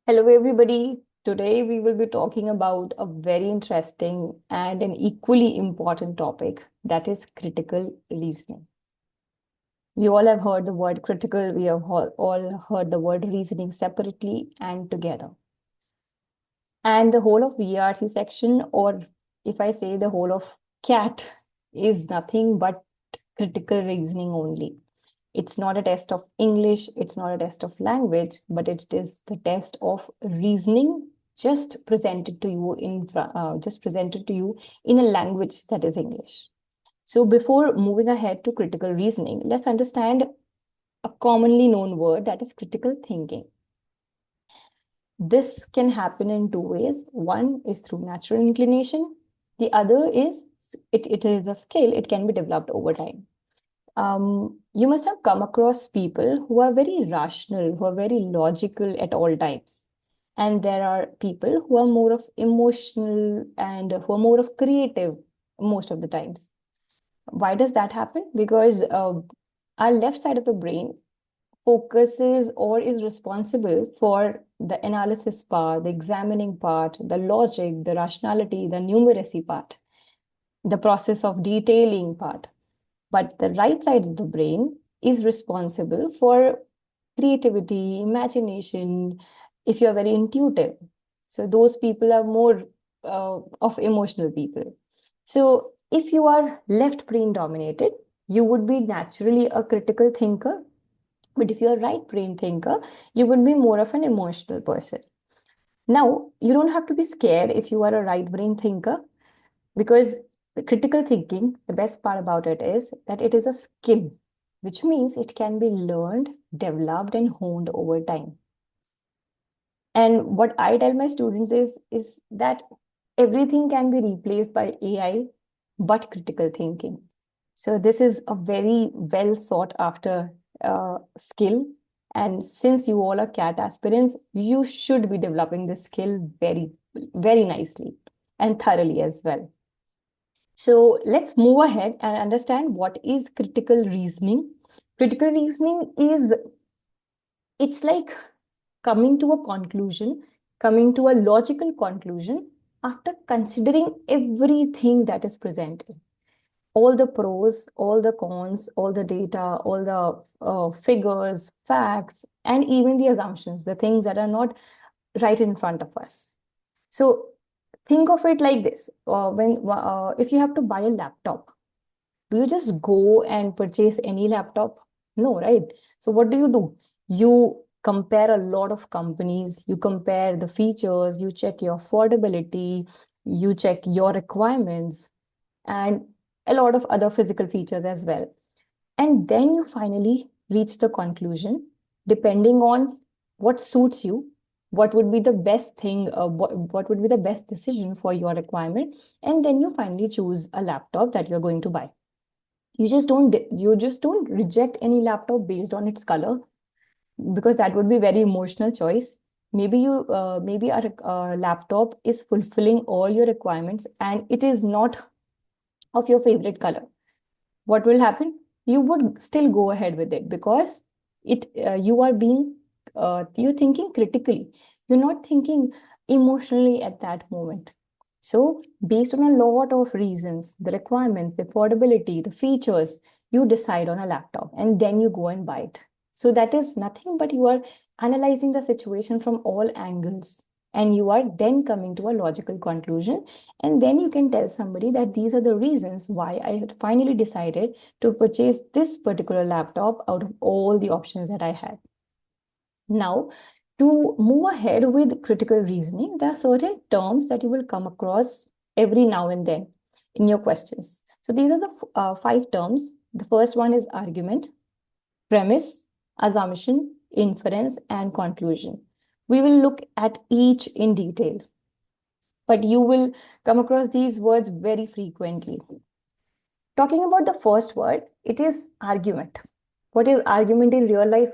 Hello, everybody. Today we will be talking about a very interesting and an equally important topic, that is critical reasoning. We all have heard the word critical, we have all heard the word reasoning separately and together. And the whole of VARC section, or if I say the whole of CAT, is nothing but critical reasoning only. It's not a test of English, it's not a test of language, but it is the test of reasoning just presented to you in a language that is English. So before moving ahead to critical reasoning, let's understand a commonly known word, that is critical thinking. This can happen in two ways. One is through natural inclination. The other is it is a skill, it can be developed over time. You must have come across people who are very rational, who are very logical at all times. And there are people who are more of emotional and who are more of creative most of the times. Why does that happen? Because our left side of the brain focuses or is responsible for the analysis part, the examining part, the logic, the rationality, the numeracy part, the process of detailing part. But the right side of the brain is responsible for creativity, imagination, if you're very intuitive. So those people are more of emotional people. So if you are left brain dominated, you would be naturally a critical thinker. But if you're a right brain thinker, you would be more of an emotional person. Now, you don't have to be scared if you are a right brain thinker, because the critical thinking, the best part about it is that it is a skill, which means it can be learned, developed, and honed over time. And what I tell my students is that everything can be replaced by AI, but critical thinking. So this is a very well sought after skill. And since you all are CAT aspirants, you should be developing this skill very, very nicely and thoroughly as well. So let's move ahead and understand what is critical reasoning. Critical reasoning is, it's like coming to a conclusion, coming to a logical conclusion after considering everything that is presented. All the pros, all the cons, all the data, all the figures, facts, and even the assumptions, the things that are not right in front of us. So think of it like this. If you have to buy a laptop, do you just go and purchase any laptop? No, right? So what do? You compare a lot of companies, you compare the features, you check your affordability, you check your requirements, and a lot of other physical features as well. And then you finally reach the conclusion, depending on what suits you, what would be the best thing, what would be the best decision for your requirement. And then you finally choose a laptop that you're going to buy. You just don't reject any laptop based on its color, because that would be very emotional choice. Maybe our laptop is fulfilling all your requirements and it is not of your favorite color. What will happen? You would still go ahead with it, because you're thinking critically, you're not thinking emotionally at that moment. So based on a lot of reasons, the requirements, the affordability, the features, you decide on a laptop and then you go and buy it. So that is nothing but you are analyzing the situation from all angles, and you are then coming to a logical conclusion. And then you can tell somebody that these are the reasons why I had finally decided to purchase this particular laptop out of all the options that I had. Now, to move ahead with critical reasoning, there are certain terms that you will come across every now and then in your questions. So these are the five terms. The first one is argument, premise, assumption, inference, and conclusion. We will look at each in detail, but you will come across these words very frequently. Talking about the first word, it is argument. What is argument in real life?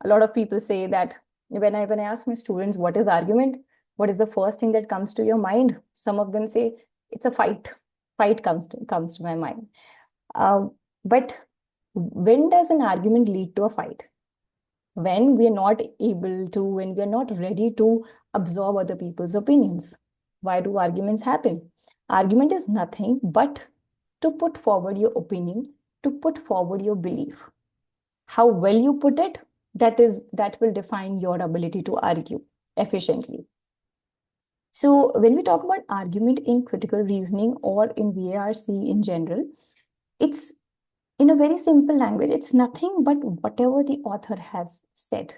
A lot of people say that when I ask my students what is argument, what is the first thing that comes to your mind? Some of them say it's a fight. Fight comes to my mind. But when does an argument lead to a fight? when we are not able to, when we are not ready to absorb other people's opinions. Why do arguments happen? Argument is nothing but to put forward your opinion, to put forward your belief. How well you put it, that will define your ability to argue efficiently. So when we talk about argument in critical reasoning or in VARC in general, it's in a very simple language, it's nothing but whatever the author has said.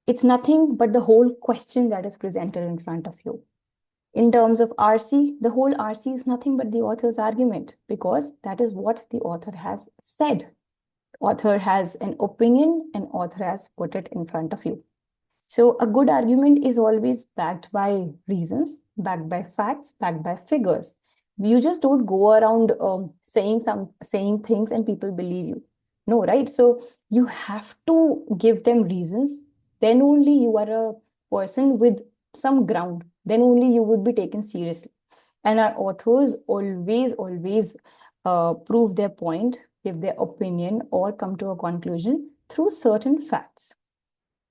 It's nothing but the whole question that is presented in front of you. In terms of RC, the whole RC is nothing but the author's argument, because that is what the author has said. Author has an opinion and author has put it in front of you. So a good argument is always backed by reasons, backed by facts, backed by figures. You just don't go around saying things and people believe you. No, right? So you have to give them reasons. Then only you are a person with some ground. Then only you would be taken seriously. And our authors always prove their point, give their opinion, or come to a conclusion through certain facts.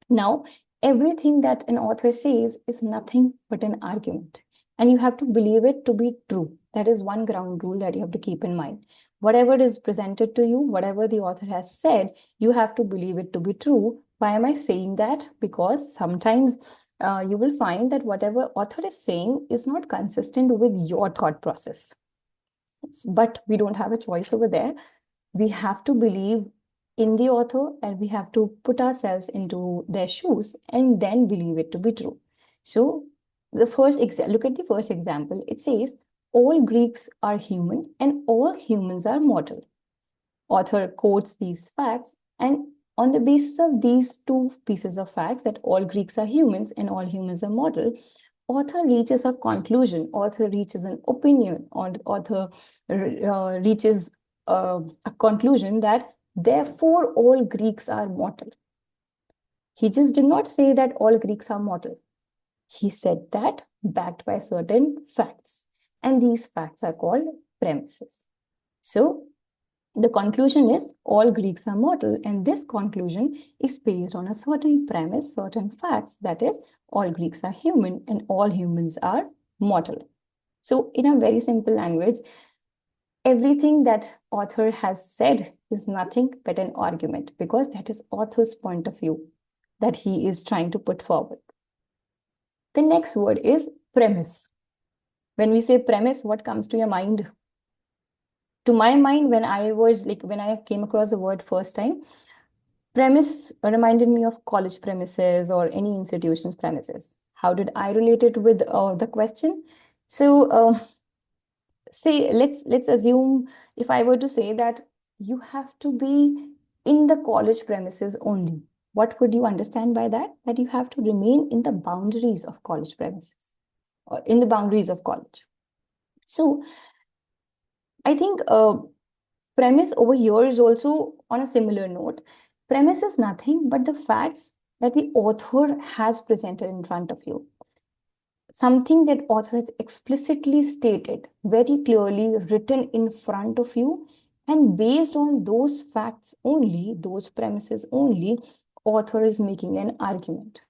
Now, everything that an author says is nothing but an argument, and you have to believe it to be true. That is one ground rule that you have to keep in mind. Whatever is presented to you, whatever the author has said, you have to believe it to be true. Why am I saying that? Because sometimes you will find that whatever author is saying is not consistent with your thought process. But we don't have a choice over there. We have to believe in the author, and we have to put ourselves into their shoes and then believe it to be true. So look at the first example. It says, all Greeks are human and all humans are mortal. Author quotes these facts, and on the basis of these two pieces of facts, that all Greeks are humans and all humans are mortal, author reaches a conclusion, author reaches an opinion, or author reaches a conclusion that therefore all Greeks are mortal. He just did not say that all Greeks are mortal. He said that backed by certain facts, and these facts are called premises. So the conclusion is all Greeks are mortal, and this conclusion is based on a certain premise, certain facts, that is, all Greeks are human and all humans are mortal. So in a very simple language, everything that author has said is nothing but an argument, because that is author's point of view that he is trying to put forward. The next word is premise. When we say premise, what comes to your mind? To my mind, when I came across the word first time, premise reminded me of college premises or any institution's premises. How did I relate it with the question? So say let's assume, if I were to say that you have to be in the college premises only, what would you understand by that? That you have to remain in the boundaries of college premises, or in the boundaries of college. So I think premise over here is also on a similar note. Premise is nothing but the facts that the author has presented in front of you. Something that author has explicitly stated, very clearly written in front of you, and based on those facts only, those premises only, author is making an argument.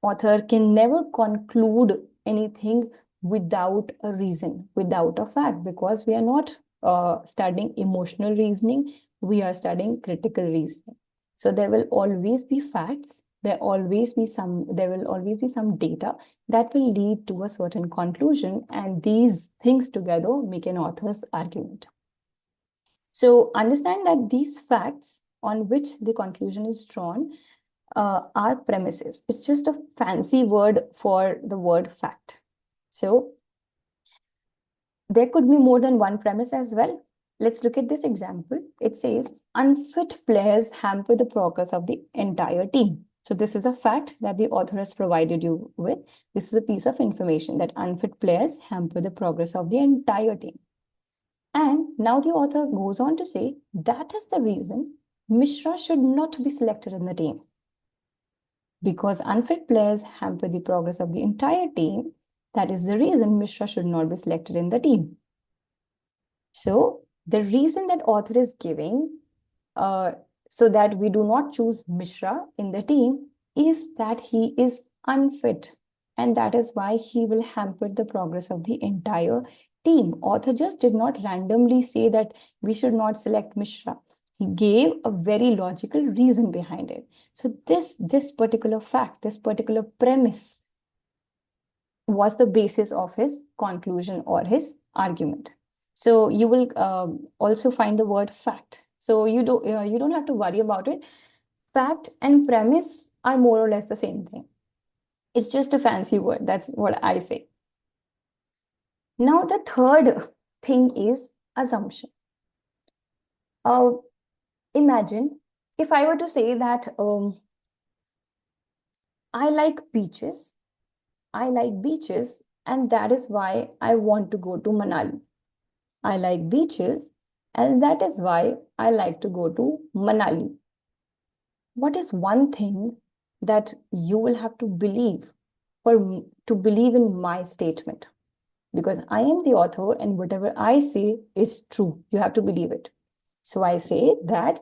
Author can never conclude anything without a reason, without a fact, because we are not studying emotional reasoning, we are studying critical reasoning. So there will always be facts, there will always be some data that will lead to a certain conclusion, and these things together make an author's argument. So understand that these facts on which the conclusion is drawn are premises. It's just a fancy word for the word fact. So there could be more than one premise as well. Let's look at this example. It says, unfit players hamper the progress of the entire team. So this is a fact that the author has provided you with. This is a piece of information that unfit players hamper the progress of the entire team. And now the author goes on to say, that is the reason Mishra should not be selected in the team. Because unfit players hamper the progress of the entire team, that is the reason Mishra should not be selected in the team. So the reason that author is giving so that we do not choose Mishra in the team is that he is unfit. And that is why he will hamper the progress of the entire team. Author just did not randomly say that we should not select Mishra. He gave a very logical reason behind it. So this particular fact, this particular premise was the basis of his conclusion or his argument. So you will also find the word fact. So you don't have to worry about it. Fact and premise are more or less the same thing. It's just a fancy word. That's what I say. Now the third thing is assumption. Imagine if I were to say that I like beaches. I like beaches, and that is why I want to go to Manali. I like beaches, and that is why I like to go to Manali. What is one thing that you will have to believe to believe in my statement? Because I am the author, and whatever I say is true. You have to believe it. So I say that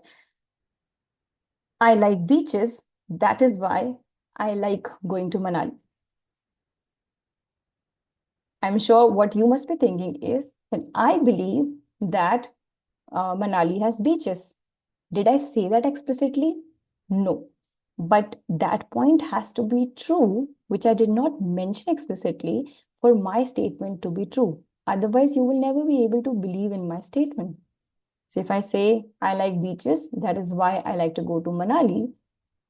I like beaches. That is why I like going to Manali. I'm sure what you must be thinking is that I believe that Manali has beaches. Did I say that explicitly? No. But that point has to be true, which I did not mention explicitly, for my statement to be true. Otherwise, you will never be able to believe in my statement. So if I say I like beaches, that is why I like to go to Manali,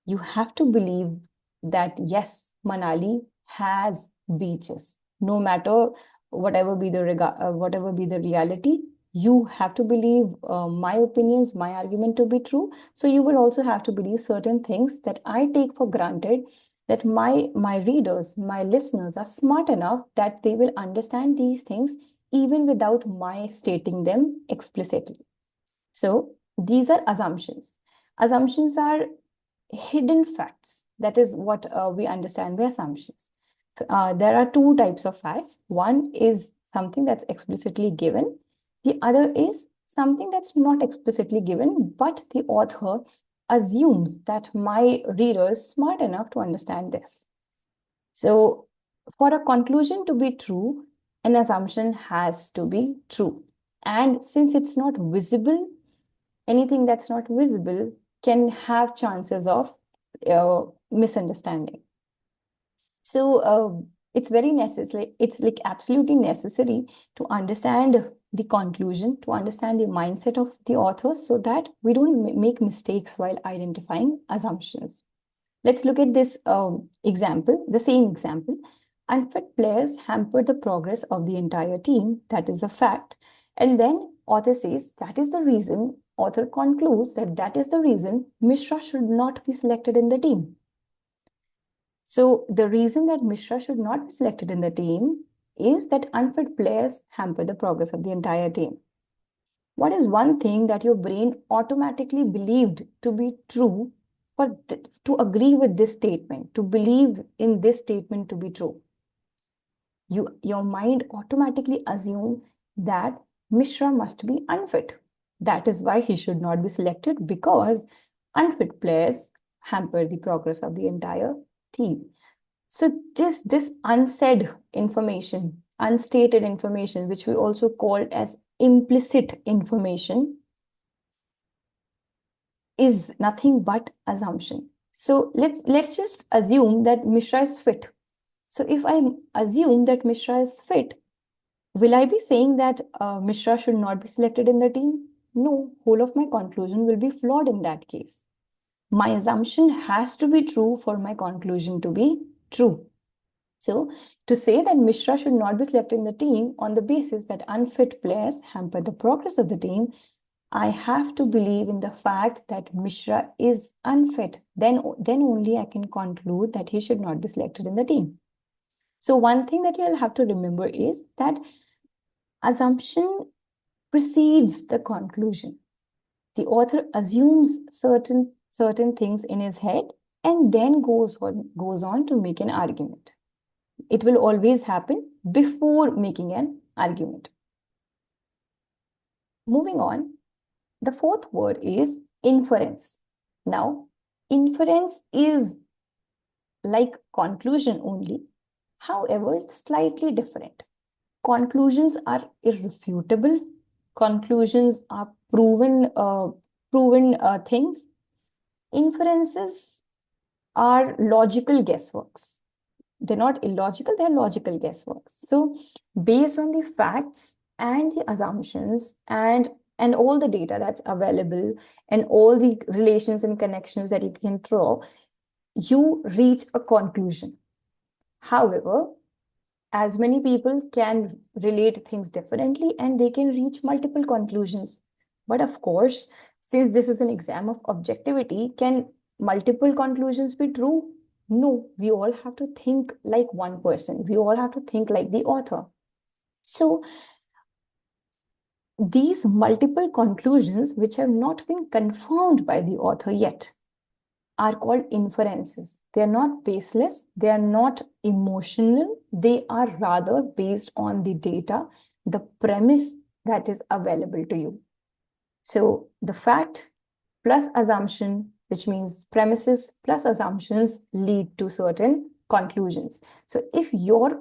you have to believe that yes, Manali has beaches. No matter whatever be the reality, you have to believe my opinions, my argument to be true. So you will also have to believe certain things that I take for granted, that my readers, my listeners are smart enough that they will understand these things even without my stating them explicitly. So these are assumptions. Assumptions are hidden facts. That is what we understand by assumptions. There are two types of facts. One is something that's explicitly given. The other is something that's not explicitly given, but the author assumes that my reader is smart enough to understand this. So for a conclusion to be true, an assumption has to be true. And since it's not visible, anything that's not visible can have chances of misunderstanding. So it's very necessary. It's like absolutely necessary to understand the conclusion, to understand the mindset of the author so that we don't make mistakes while identifying assumptions. Let's look at this example, the same example. Unfit players hamper the progress of the entire team. That is a fact. And then author says that is the reason, author concludes that that is the reason Mishra should not be selected in the team. So the reason that Mishra should not be selected in the team is that unfit players hamper the progress of the entire team. What is one thing that your brain automatically believed to be true to agree with this statement, to believe in this statement to be true? Your mind automatically assumed that Mishra must be unfit. That is why he should not be selected, because unfit players hamper the progress of the entire team. So this unsaid information, unstated information, which we also call as implicit information, is nothing but assumption. So let's just assume that Mishra is fit. So if I assume that Mishra is fit, will I be saying that Mishra should not be selected in the team? No, whole of my conclusion will be flawed in that case. My assumption has to be true for my conclusion to be true. So to say that Mishra should not be selected in the team on the basis that unfit players hamper the progress of the team, I have to believe in the fact that Mishra is unfit. Then only I can conclude that he should not be selected in the team. So one thing that you'll have to remember is that assumption precedes the conclusion. The author assumes certain things in his head and then goes on to make an argument. It will always happen before making an argument. Moving on, the fourth word is inference. Now, inference is like conclusion only. However, it's slightly different. Conclusions are irrefutable. Conclusions are proven things. Inferences are logical guessworks. They're not illogical, they're logical guessworks. So based on the facts and the assumptions and all the data that's available and all the relations and connections that you can draw, you reach a conclusion. However, as many people can relate things differently and they can reach multiple conclusions. But of course, since this is an exam of objectivity, can multiple conclusions be true? No, we all have to think like one person. We all have to think like the author. So these multiple conclusions, which have not been confirmed by the author yet, are called inferences. They are not baseless, they are not emotional, they are rather based on the data, the premise that is available to you. So the fact plus assumption, which means premises plus assumptions, lead to certain conclusions. So if your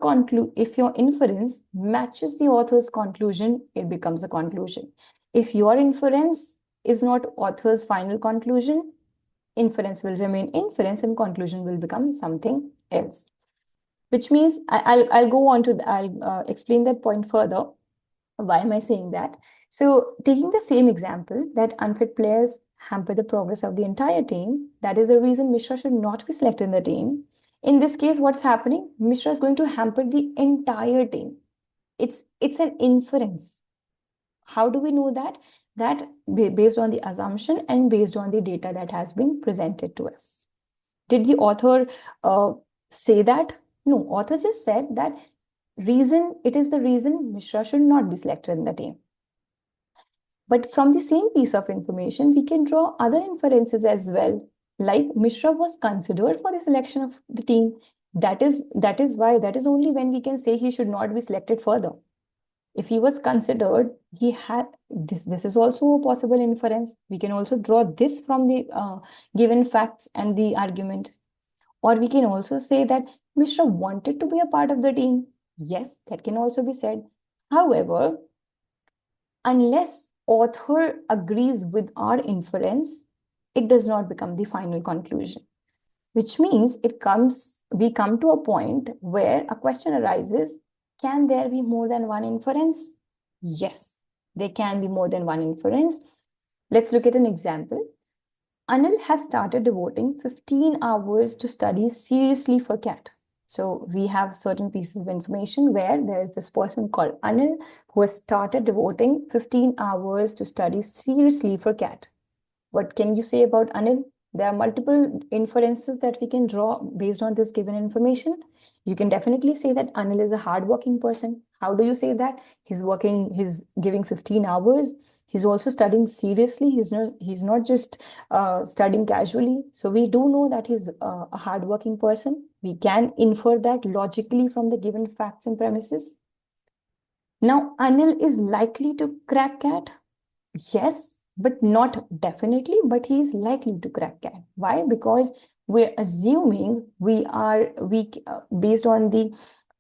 inference matches the author's conclusion, it becomes a conclusion. If your inference is not author's final conclusion, inference will remain inference and conclusion will become something else. Which means I'll go on to I'll explain that point further. Why am I saying that? So taking the same example that unfit players hamper the progress of the entire team, that is the reason Mishra should not be selected in the team. In this case, what's happening? Mishra is going to hamper the entire team. It's an inference. How do we know that? That based on the assumption and based on the data that has been presented to us. Did the author say that? No, author just said that it is the reason Mishra should not be selected in the team. But from the same piece of information, we can draw other inferences as well. Like Mishra was considered for the selection of the team. That is only when we can say he should not be selected further. If he was considered, he had this is also a possible inference. We can also draw this from the given facts and the argument. Or we can also say that Mishra wanted to be a part of the team. Yes, that can also be said. However, unless author agrees with our inference, it does not become the final conclusion. Which means we come to a point where a question arises, can there be more than one inference? Yes, there can be more than one inference. Let's look at an example. Anil has started devoting 15 hours to study seriously for CAT. So we have certain pieces of information where there is this person called Anil who has started devoting 15 hours to study seriously for CAT. What can you say about Anil? There are multiple inferences that we can draw based on this given information. You can definitely say that Anil is a hardworking person. How do you say that? He's giving 15 hours. He's also studying seriously. He's not just studying casually. So we do know that he's a hardworking person. We can infer that logically from the given facts and premises. Now, Anil is likely to crack CAT. Yes, but not definitely, but he is likely to crack CAT. Why? Because we're assuming based on the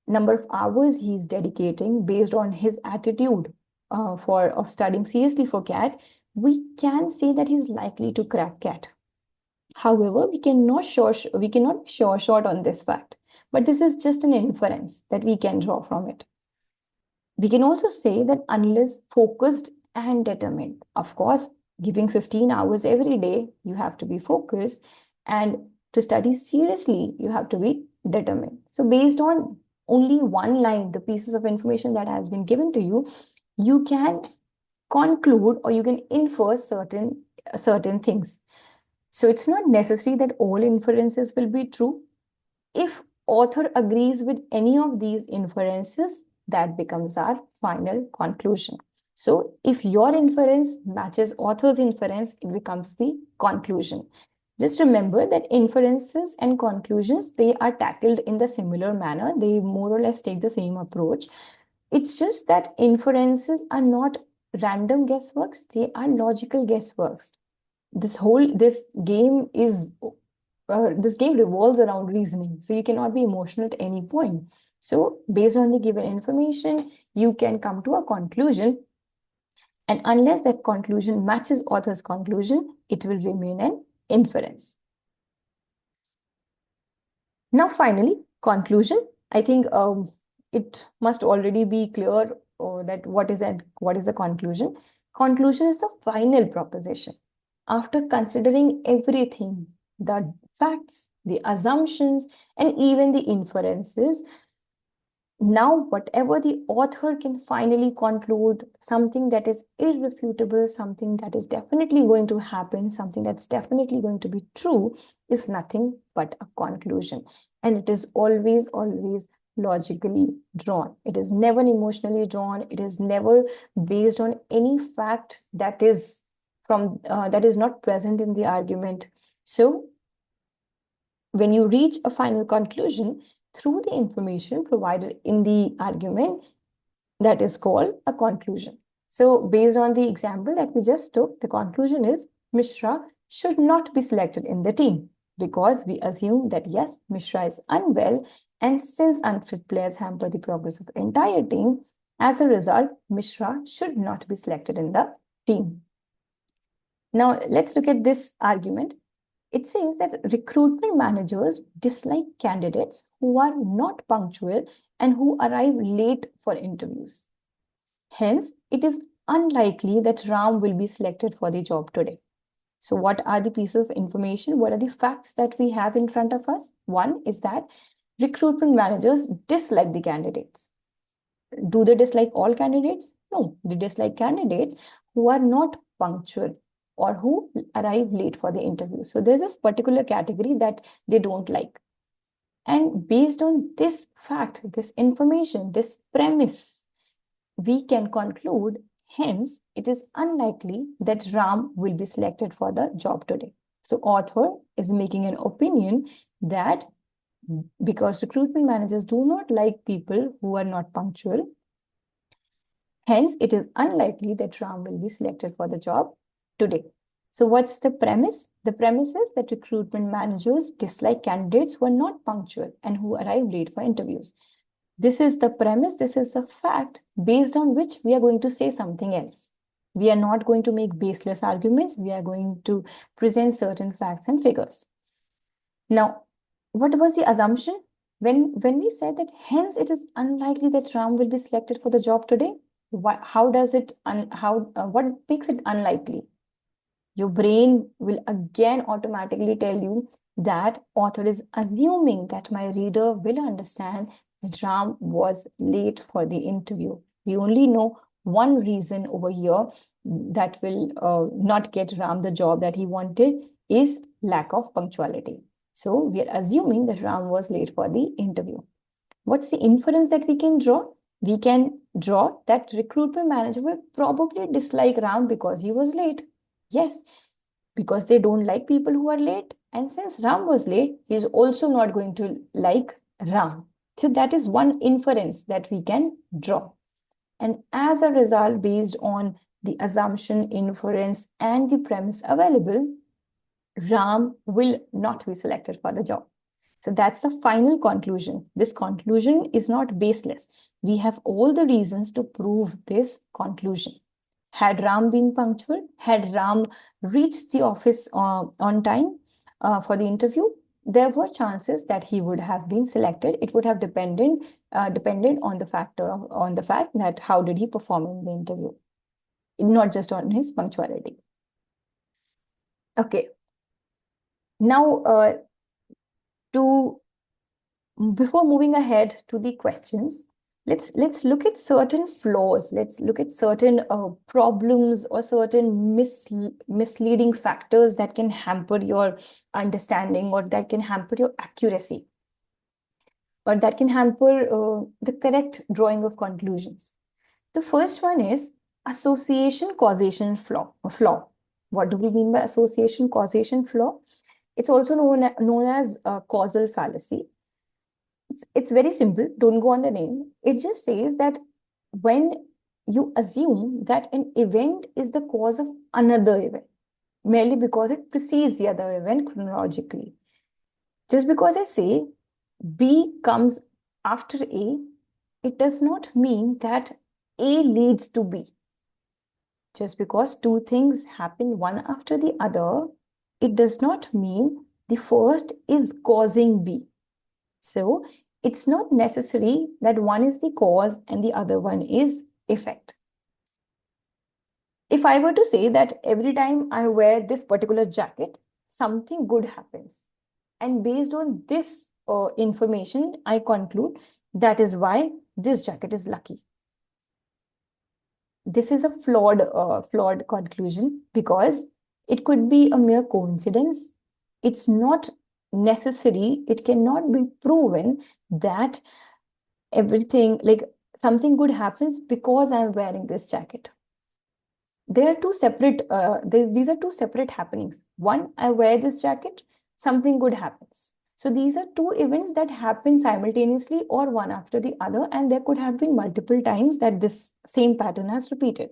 number of hours he's dedicating, based on his attitude of studying seriously for CAT, we can say that he's likely to crack CAT. However, we cannot be sure short on this fact, but this is just an inference that we can draw from it. We can also say that Anil is focused and determined. Of course, giving 15 hours every day, you have to be focused, and to study seriously, you have to be determined. So based on only one line, the pieces of information that has been given to you, you can conclude or you can infer certain things. So it's not necessary that all inferences will be true. If author agrees with any of these inferences, that becomes our final conclusion. So if your inference matches author's inference, it becomes the conclusion. Just remember that inferences and conclusions, they are tackled in the similar manner. They more or less take the same approach. It's just that inferences are not random guessworks, they are logical guessworks. this game is this game revolves around reasoning. So you cannot be emotional at any point. So based on the given information, you can come to a conclusion. And unless that conclusion matches author's conclusion, it will remain an inference. Now, finally, conclusion. I think it must already be clear that what is the conclusion. Conclusion is the final proposition. After considering everything, the facts, the assumptions, and even the inferences, now whatever the author can finally conclude, something that is irrefutable, something that is definitely going to happen, something that's definitely going to be true, is nothing but a conclusion. And it is always logically drawn. It is never emotionally drawn. It is never based on any fact that is not present in the argument. So when you reach a final conclusion through the information provided in the argument, that is called a conclusion. So based on the example that we just took, the conclusion is Mishra should not be selected in the team, because we assume that yes, Mishra is unwell, and since unfit players hamper the progress of the entire team, as a result, Mishra should not be selected in the team. Now let's look at this argument. It says that recruitment managers dislike candidates who are not punctual and who arrive late for interviews. Hence, it is unlikely that Ram will be selected for the job today. So what are the pieces of information? What are the facts that we have in front of us? One is that recruitment managers dislike the candidates. Do they dislike all candidates? No, they dislike candidates who are not punctual or who arrive late for the interview. So there's this particular category that they don't like. And based on this fact, this information, this premise, we can conclude, hence, it is unlikely that Ram will be selected for the job today. So author is making an opinion that because recruitment managers do not like people who are not punctual, hence, it is unlikely that Ram will be selected for the job today. So what's the premise? The premise is that recruitment managers dislike candidates who are not punctual and who arrive late for interviews. This is the premise, this is a fact based on which we are going to say something else. We are not going to make baseless arguments. We are going to present certain facts and figures. Now, what was the assumption? When we said that hence it is unlikely that Ram will be selected for the job today, what makes it unlikely? Your brain will again automatically tell you that author is assuming that my reader will understand that Ram was late for the interview. We only know one reason over here that will not get Ram the job that he wanted is lack of punctuality. So we are assuming that Ram was late for the interview. What's the inference that we can draw? We can draw that recruitment manager will probably dislike Ram because he was late. Yes, because they don't like people who are late. And since Ram was late, he is also not going to like Ram. So that is one inference that we can draw. And as a result, based on the assumption, inference, and the premise available, Ram will not be selected for the job. So that's the final conclusion. This conclusion is not baseless. We have all the reasons to prove this conclusion. Had Ram been punctual, had Ram reached the office on time for the interview, there were chances that he would have been selected. It would have depended on the fact that how did he perform in the interview, not just on his punctuality. Okay. Now, before moving ahead to the questions, let's look at certain flaws. Let's look at certain problems or certain misleading factors that can hamper your understanding, or that can hamper your accuracy, or that can hamper the correct drawing of conclusions. The first one is association causation flaw. What do we mean by association causation flaw? It's also known as causal fallacy. It's very simple. Don't go on the name. It just says that when you assume that an event is the cause of another event, merely because it precedes the other event chronologically. Just because I say B comes after A, it does not mean that A leads to B. Just because two things happen one after the other, it does not mean the first is causing B. So it's not necessary that one is the cause and the other one is effect. If I were to say that every time I wear this particular jacket, something good happens. And based on this information, I conclude that is why this jacket is lucky. This is a flawed conclusion because it could be a mere coincidence. It's not necessary. It cannot be proven that everything, like something good happens because I'm wearing this jacket. There are two separate, these are two separate happenings. One, I wear this jacket, something good happens. So these are two events that happen simultaneously or one after the other, and there could have been multiple times that this same pattern has repeated.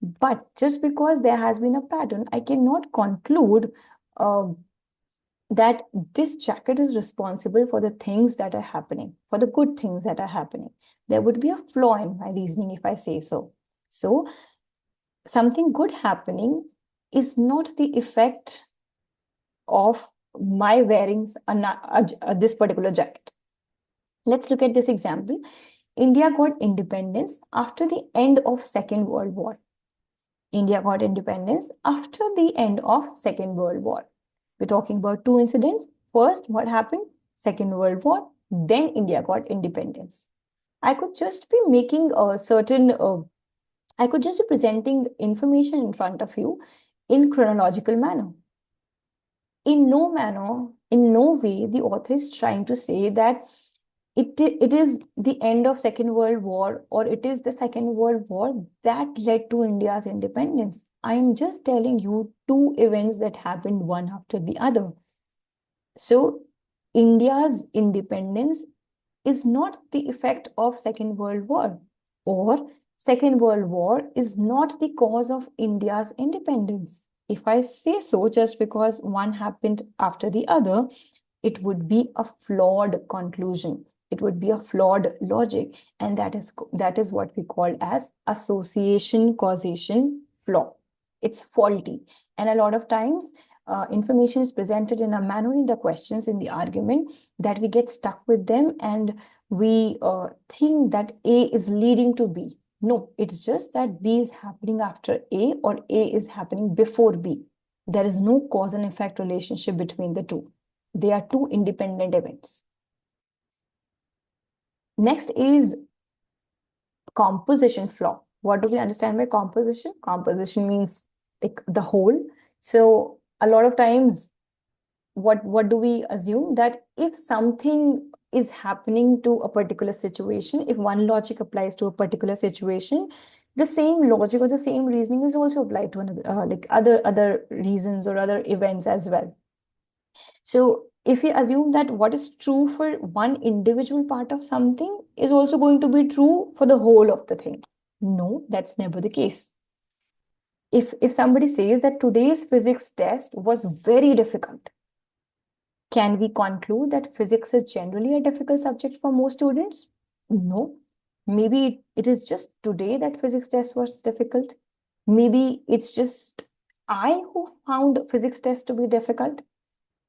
But just because there has been a pattern, I cannot conclude that this jacket is responsible for the things that are happening, for the good things that are happening. There would be a flaw in my reasoning if I say so. So something good happening is not the effect of my wearing this particular jacket. Let's look at this example. India got independence after the end of Second World War. India got independence after the end of Second World War. We're talking about two incidents. First, what happened? Second World War. Then India got independence. I could just be making a certain I could just be presenting information in front of you in chronological manner. In no manner, in no way, the author is trying to say that it is the end of Second World War or it is the Second World War that led to India's independence. I am just telling you two events that happened one after the other. So India's independence is not the effect of Second World War, or Second World War is not the cause of India's independence. If I say so, just because one happened after the other, it would be a flawed conclusion. It would be a flawed logic, and that is what we call as association causation flaw. It's faulty, and a lot of times information is presented in a manner in the questions in the argument that we get stuck with them and we think that A is leading to B. No, it's just that B is happening after A or A is happening before B. There is no cause and effect relationship between the two. They are two independent events. Next is composition flaw. What do we understand by composition? Composition means like the whole. So a lot of times, what do we assume? That if something is happening to a particular situation, if one logic applies to a particular situation, the same logic or the same reasoning is also applied to another, like other reasons or other events as well. So if we assume that what is true for one individual part of something is also going to be true for the whole of the thing. No, that's never the case. If somebody says that today's physics test was very difficult, can we conclude that physics is generally a difficult subject for most students? No. Maybe it is just today that physics test was difficult. Maybe it's just I who found physics test to be difficult.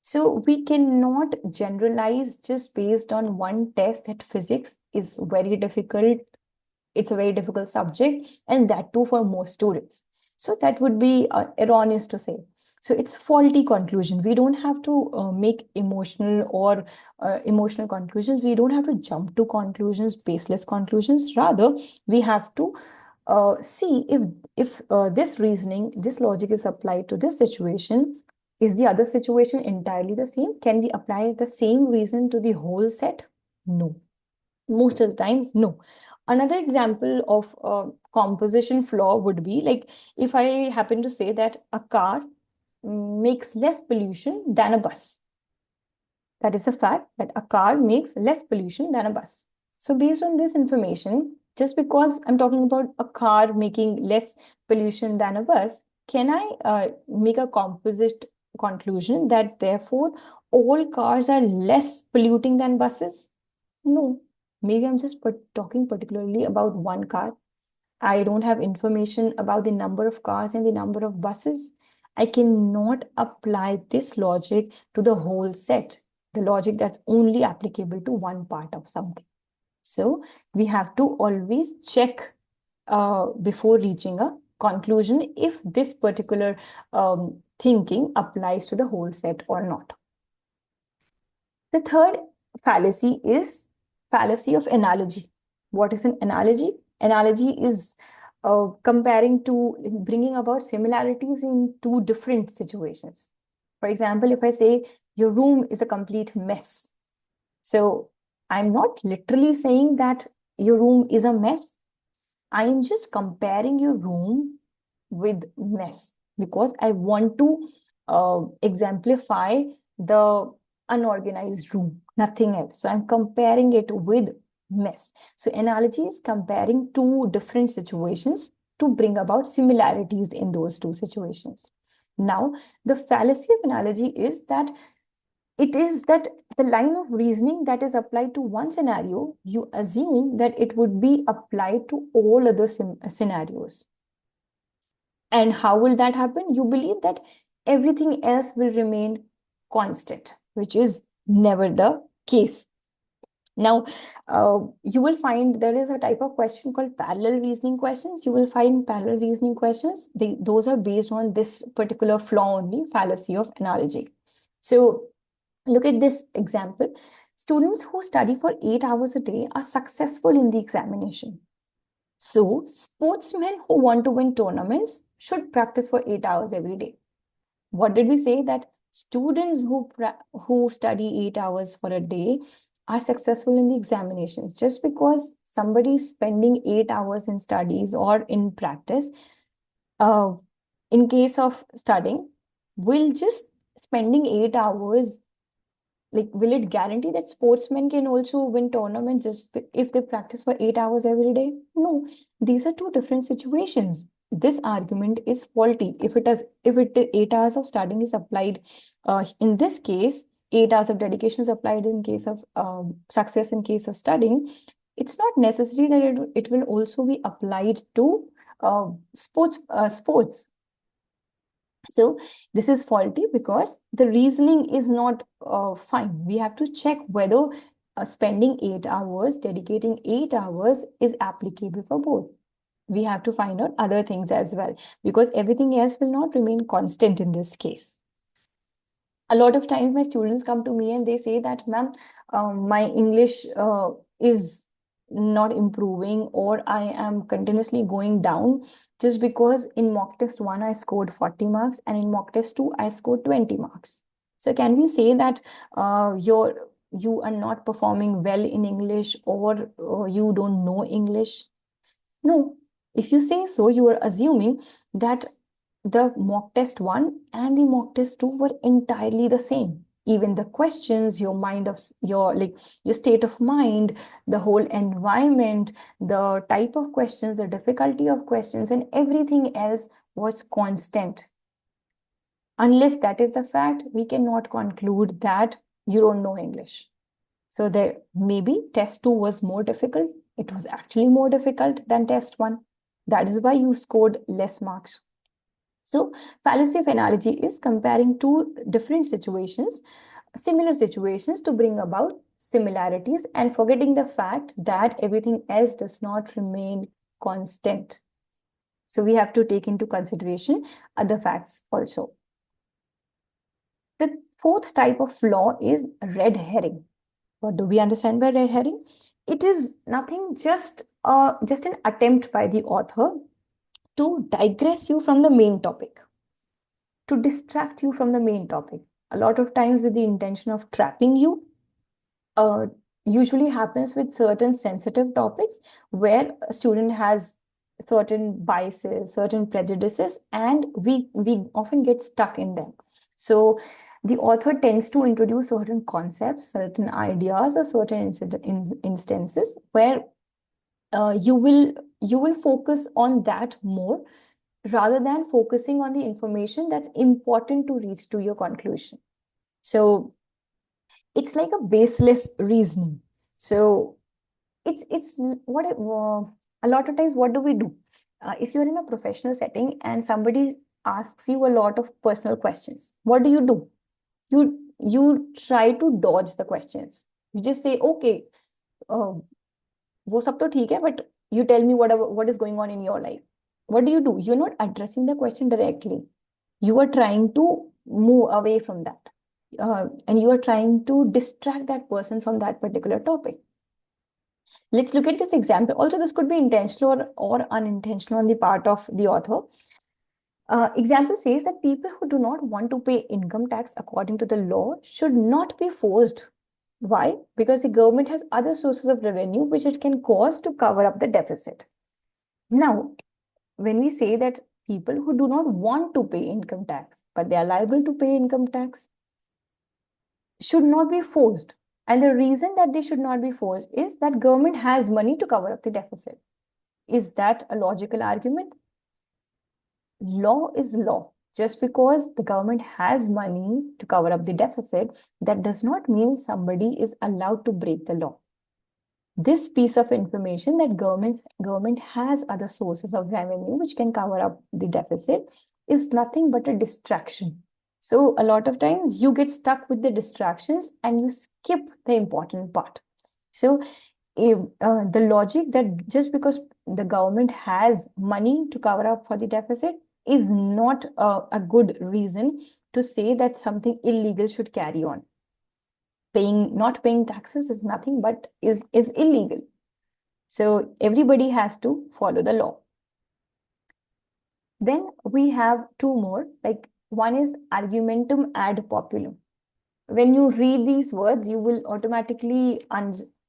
So we cannot generalize just based on one test that physics is very difficult. It's a very difficult subject, and that too for most students. So that would be erroneous to say. So it's faulty conclusion. We don't have to make emotional conclusions. We don't have to jump to conclusions, baseless conclusions. Rather, we have to see if this reasoning, this logic is applied to this situation. Is the other situation entirely the same? Can we apply the same reason to the whole set? No. Most of the times, no. Another example of composition flaw would be like if I happen to say that a car makes less pollution than a bus. That is a fact that a car makes less pollution than a bus. So based on this information, just because I'm talking about a car making less pollution than a bus, can I make a composite conclusion that therefore all cars are less polluting than buses? No. Maybe I'm just talking particularly about one car. I don't have information about the number of cars and the number of buses. I cannot apply this logic to the whole set, the logic that's only applicable to one part of something. So we have to always check before reaching a conclusion if this particular thinking applies to the whole set or not. The third fallacy is fallacy of analogy. What is an analogy? Analogy is comparing to bringing about similarities in two different situations. For example, if I say your room is a complete mess, so I'm not literally saying that your room is a mess. I am just comparing your room with mess because I want to exemplify the unorganized room, nothing else. So I'm comparing it with mess. So analogy is comparing two different situations to bring about similarities in those two situations. Now, the fallacy of analogy is that it is that the line of reasoning that is applied to one scenario, you assume that it would be applied to all other scenarios. And how will that happen? You believe that everything else will remain constant, which is never the case. Now, you will find there is a type of question called parallel reasoning questions. You will find parallel reasoning questions. Those are based on this particular flaw only, fallacy of analogy. So look at this example. Students who study for 8 hours a day are successful in the examination. So sportsmen who want to win tournaments should practice for 8 hours every day. What did we say? That students who study 8 hours for a day are successful in the examinations. Just because somebody is spending 8 hours in studies or in practice, in case of studying, will just spending 8 hours, like, will it guarantee that sportsmen can also win tournaments just if they practice for 8 hours every day? No, these are two different situations. This argument is faulty. If 8 hours of studying is applied in this case, 8 hours of dedication is applied in case of success in case of studying, it's not necessary that it will also be applied to sports. So this is faulty because the reasoning is not fine. We have to check whether spending 8 hours, dedicating 8 hours is applicable for both. We have to find out other things as well because everything else will not remain constant in this case. A lot of times my students come to me and they say that, ma'am, my English is not improving, or I am continuously going down just because in mock test 1 I scored 40 marks and in mock test 2 I scored 20 marks. So can we say that you are not performing well in English, or you don't know English? No. If you say so, you are assuming that the mock test 1 and the mock test 2 were entirely the same. Even the questions, your state of mind, the whole environment, the type of questions, the difficulty of questions, and everything else was constant. Unless that is the fact, we cannot conclude that you don't know English. So there maybe test 2 was more difficult. It was actually more difficult than test 1. That is why you scored less marks. So fallacy of analogy is comparing two different situations, similar situations, to bring about similarities and forgetting the fact that everything else does not remain constant. So we have to take into consideration other facts also. The fourth type of flaw is red herring. What do we understand by red herring? It is nothing, just an attempt by the author to digress you from the main topic, to distract you from the main topic. A lot of times with the intention of trapping you, usually happens with certain sensitive topics where a student has certain biases, certain prejudices, and we often get stuck in them. So the author tends to introduce certain concepts, certain ideas, or certain instances where you will focus on that more rather than focusing on the information that's important to reach to your conclusion. So it's like a baseless reasoning. So it's what a lot of times what do we do? If you're in a professional setting and somebody asks you a lot of personal questions, what do? You try to dodge the questions. You just say, okay, वो सब तो ठीक है, but you tell me what is going on in your life. What do? You're not addressing the question directly. You are trying to move away from that. And you are trying to distract that person from that particular topic. Let's look at this example. Also, this could be intentional or unintentional on the part of the author. Example says that people who do not want to pay income tax according to the law should not be forced. Why? Because the government has other sources of revenue which it can cause to cover up the deficit. Now, when we say that people who do not want to pay income tax, but they are liable to pay income tax, should not be forced. And the reason that they should not be forced is that government has money to cover up the deficit. Is that a logical argument? Law is law. Just because the government has money to cover up the deficit, that does not mean somebody is allowed to break the law. This piece of information that government has other sources of revenue which can cover up the deficit is nothing but a distraction. So a lot of times you get stuck with the distractions and you skip the important part. So the logic that just because the government has money to cover up for the deficit is not a good reason to say that something illegal should carry on. Not paying taxes is nothing but is illegal. So everybody has to follow the law. Then we have two more, like one is argumentum ad populum. When you read these words, you will automatically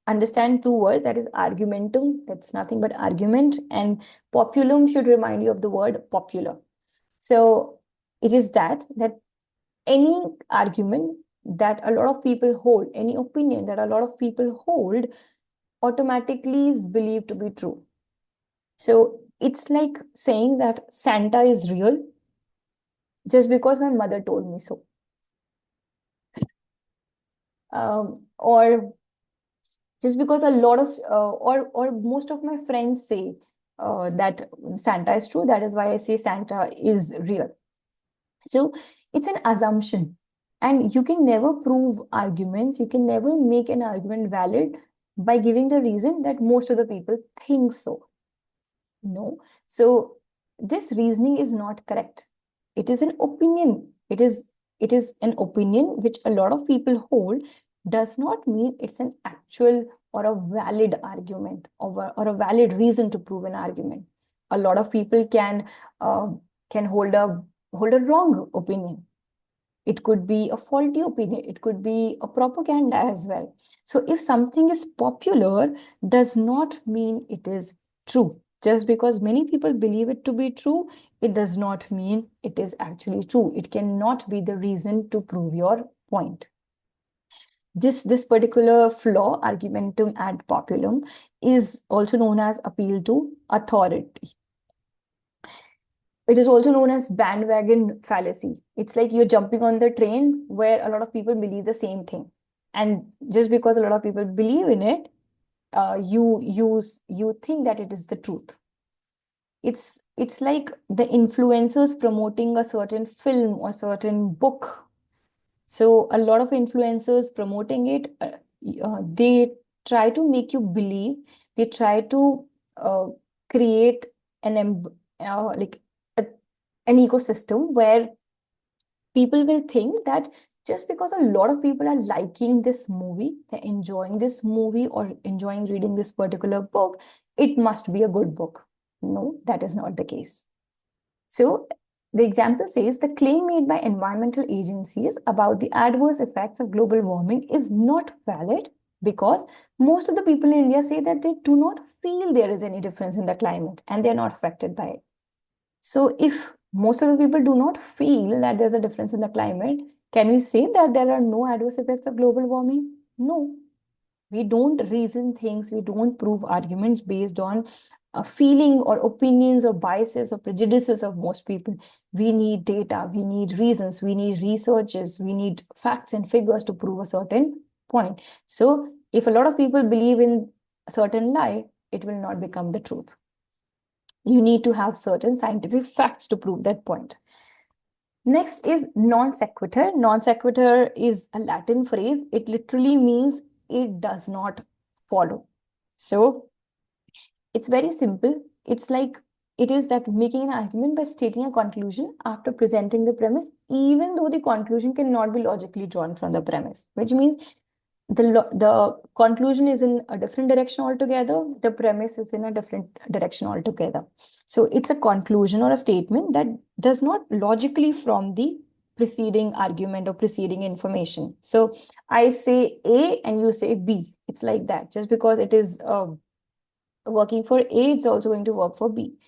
understand two words, that is argumentum, that's nothing but argument, and populum should remind you of the word popular. So it is that any argument that a lot of people hold, any opinion that a lot of people hold, automatically is believed to be true. So it's like saying that Santa is real just because my mother told me so. Or just because a lot of or most of my friends say that Santa is true, that is why I say Santa is real. So it's an assumption, and you can never prove arguments. You can never make an argument valid by giving the reason that most of the people think so. No. So this reasoning is not correct. It is an opinion. It is an opinion which a lot of people hold, does not mean it's an actual or a valid argument or a valid reason to prove an argument. A lot of people can hold a wrong opinion. It could be a faulty opinion. It could be a propaganda as well. So if something is popular, does not mean it is true. Just because many people believe it to be true, it does not mean it is actually true. It cannot be the reason to prove your point. This particular flaw, argumentum ad populum, is also known as appeal to authority. It is also known as bandwagon fallacy. It's like you're jumping on the train where a lot of people believe the same thing. And just because a lot of people believe in it, you think that it is the truth. It's like the influencers promoting a certain film or certain book. So a lot of influencers promoting it, they try to make you believe, they try to create like an ecosystem where people will think that just because a lot of people are liking this movie, they're enjoying this movie or enjoying reading this particular book, it must be a good book. No, that is not the case. So the example says the claim made by environmental agencies about the adverse effects of global warming is not valid because most of the people in India say that they do not feel there is any difference in the climate and they're not affected by it. So if most of the people do not feel that there's a difference in the climate, can we say that there are no adverse effects of global warming? No. We don't reason things, we don't prove arguments based on feeling or opinions or biases or prejudices of most people. We need data, we need reasons, we need researches, we need facts and figures to prove a certain point. So if a lot of people believe in a certain lie, it will not become the truth. You need to have certain scientific facts to prove that point. Next is non sequitur. Non sequitur is a Latin phrase. It literally means it does not follow. So it's very simple. It's like it is that making an argument by stating a conclusion after presenting the premise, even though the conclusion cannot be logically drawn from the premise, which means the conclusion is in a different direction altogether, the premise is in a different direction altogether. So it's a conclusion or a statement that does not logically from the preceding argument or preceding information. So I say A and you say B. It's like that. Just because it is working for A, it's also going to work for B.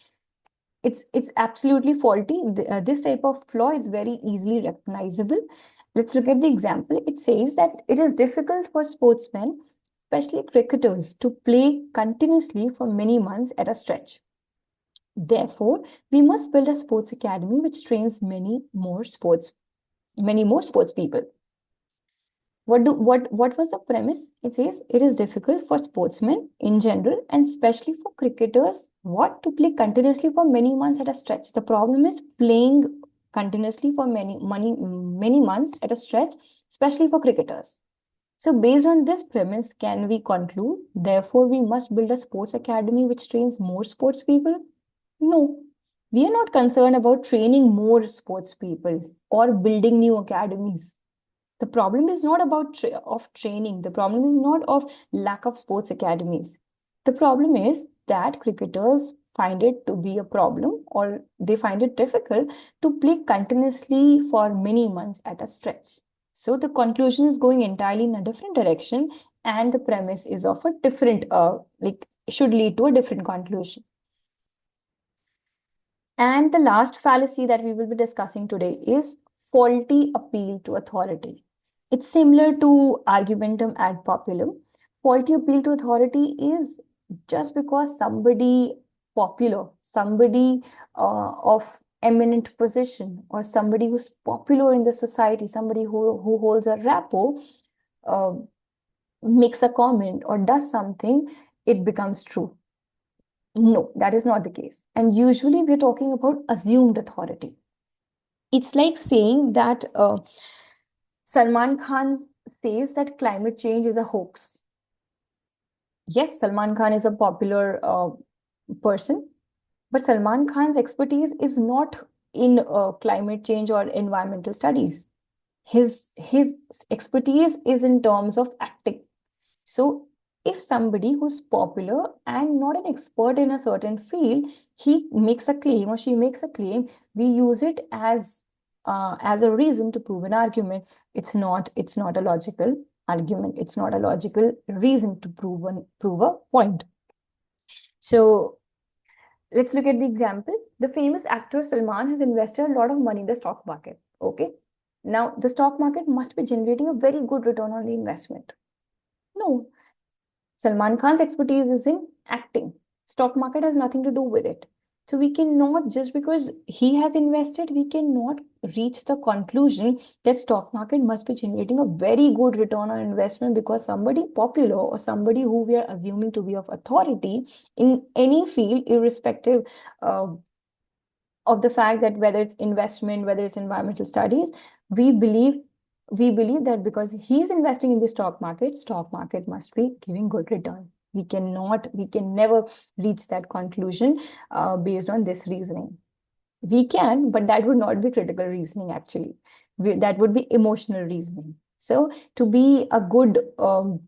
It's absolutely faulty. This type of flaw is very easily recognizable. Let's look at the example. It says that it is difficult for sportsmen, especially cricketers, to play continuously for many months at a stretch. Therefore, we must build a sports academy which trains many more sports people. What was the premise? It says it is difficult for sportsmen in general and especially for cricketers to play continuously for many months at a stretch. The problem is playing continuously for many months at a stretch, especially for cricketers. So based on this premise, can we conclude, therefore we must build a sports academy which trains more sports people? No. We are not concerned about training more sports people or building new academies. The problem is not about training. The problem is not of lack of sports academies. The problem is that cricketers find it to be a problem, or they find it difficult to play continuously for many months at a stretch. So the conclusion is going entirely in a different direction, and the premise is of a different, should lead to a different conclusion. And the last fallacy that we will be discussing today is faulty appeal to authority. It's similar to argumentum ad populum. Faulty appeal to authority is just because somebody popular, somebody of eminent position, or somebody who's popular in the society, somebody who holds a rapport, makes a comment or does something, it becomes true. No, that is not the case. And usually we're talking about assumed authority. It's like saying that Salman Khan says that climate change is a hoax. Yes, Salman Khan is a popular person, but Salman Khan's expertise is not in climate change or environmental studies. His expertise is in terms of acting. So if somebody who's popular and not an expert in a certain field, he makes a claim or she makes a claim, we use it as a reason to prove an argument. It's not a logical argument. It's not a logical reason to prove a point. So let's look at the example. The famous actor Salman has invested a lot of money in the stock market. Okay. Now the stock market must be generating a very good return on the investment. No. Salman Khan's expertise is in acting. Stock market has nothing to do with it. So we cannot, just because he has invested, we cannot reach the conclusion that stock market must be generating a very good return on investment because somebody popular or somebody who we are assuming to be of authority in any field, irrespective of the fact that whether it's investment, whether it's environmental studies, we believe that because he's investing in the stock market must be giving good return. We can never reach that conclusion based on this reasoning. We can, but that would not be critical reasoning actually. That would be emotional reasoning. So to be a good a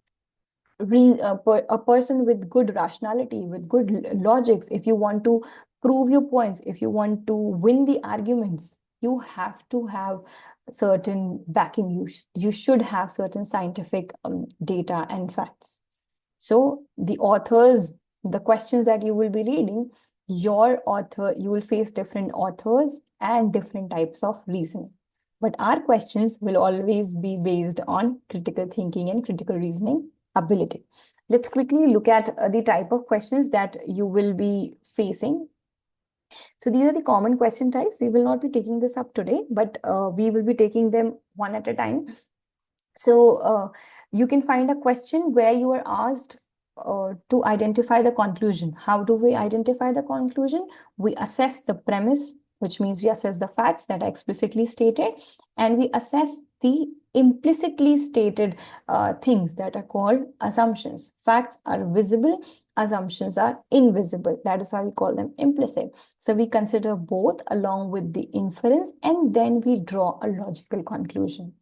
person with good rationality, with good logics, if you want to prove your points, if you want to win the arguments, you have to have certain backing. You should have certain scientific data and facts. So the authors, the questions that you will be reading, you will face different authors and different types of reasoning. But our questions will always be based on critical thinking and critical reasoning. ability. Let's quickly look at the type of questions that you will be facing. So these are the common question types. We will not be taking this up today, but we will be taking them one at a time. So you can find a question where you are asked to identify the conclusion. How do we identify the conclusion? We assess the premise, which means we assess the facts that are explicitly stated, and we assess the implicitly stated things that are called assumptions. Facts are visible, assumptions are invisible. That is why we call them implicit. So we consider both along with the inference, and then we draw a logical conclusion.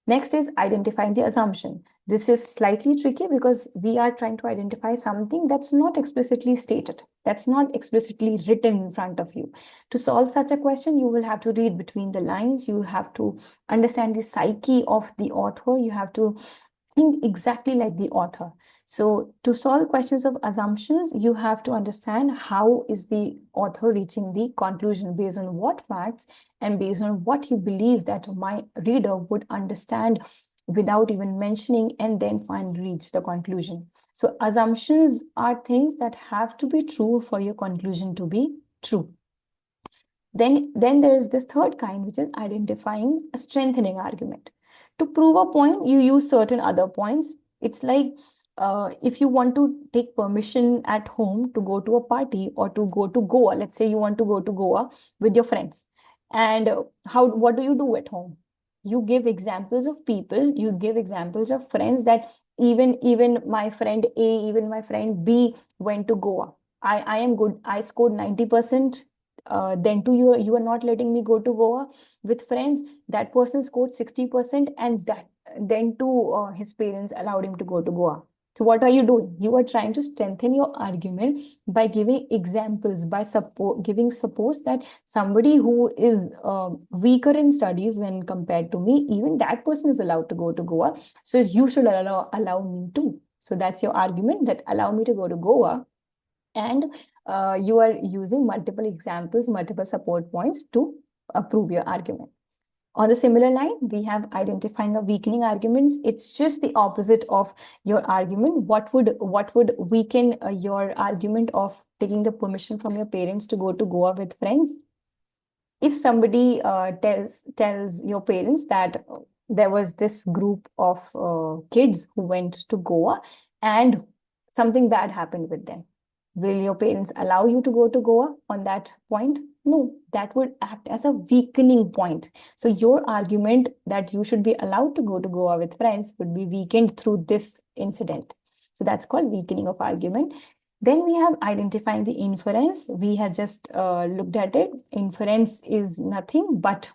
Next is identifying the assumption. This is slightly tricky because we are trying to identify something that's not explicitly stated, that's not explicitly written in front of you. To solve such a question, you will have to read between the lines, you have to understand the psyche of the author, you have to think exactly like the author. So to solve questions of assumptions, you have to understand how is the author reaching the conclusion, based on what facts and based on what he believes that my reader would understand without even mentioning, and then finally reach the conclusion. So assumptions are things that have to be true for your conclusion to be true. Then there is this third kind, which is identifying a strengthening argument. To prove a point, you use certain other points. It's like if you want to take permission at home to go to a party or to go to Goa, let's say you want to go to Goa with your friends. And what do you do at home? You give examples of people, you give examples of friends that even my friend A, even my friend B went to Goa. I am good. I scored 90%. Then too, you are not letting me go to Goa with friends. That person scored 60%, and then too his parents allowed him to go to Goa. So what are you doing? You are trying to strengthen your argument by giving examples, by suppose that somebody who is weaker in studies when compared to me, even that person is allowed to go to Goa. So you should allow me too. So that's your argument, that allow me to go to Goa. And you are using multiple examples, multiple support points to prove your argument. On the similar line, we have identifying a weakening arguments. It's just the opposite of your argument. What would weaken your argument of taking the permission from your parents to go to Goa with friends? If somebody tells your parents that there was this group of kids who went to Goa and something bad happened with them, will your parents allow you to go to Goa on that point? No, that would act as a weakening point. So your argument that you should be allowed to go to Goa with friends would be weakened through this incident. So that's called weakening of argument. Then we have identifying the inference. We have just looked at it. Inference is nothing but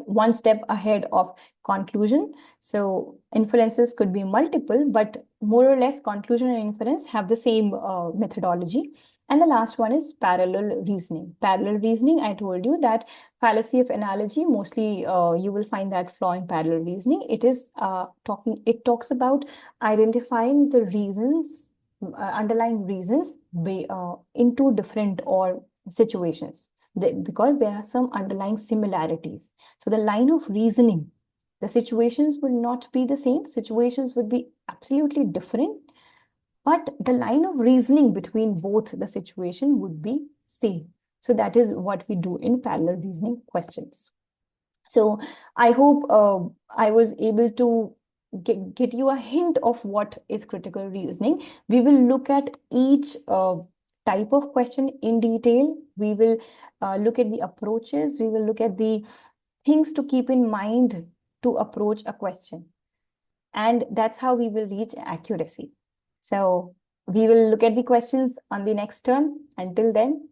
one step ahead of conclusion. So inferences could be multiple, but more or less conclusion and inference have the same methodology. And the last one is parallel reasoning. Parallel reasoning, I told you that fallacy of analogy, mostly you will find that flaw in parallel reasoning. It talks about identifying the reasons, underlying reasons in two different or situations, because there are some underlying similarities. So the line of reasoning, the situations will not be the same, situations would be absolutely different, but the line of reasoning between both the situation would be same. So that is what we do in parallel reasoning questions. So I hope I was able to get you a hint of what is critical reasoning. We will look at each type of question in detail. We will look at the approaches. We will look at the things to keep in mind to approach a question. And that's how we will reach accuracy. So we will look at the questions on the next term. Until then,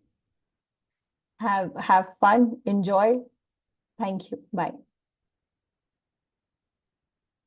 have fun, enjoy. Thank you. Bye.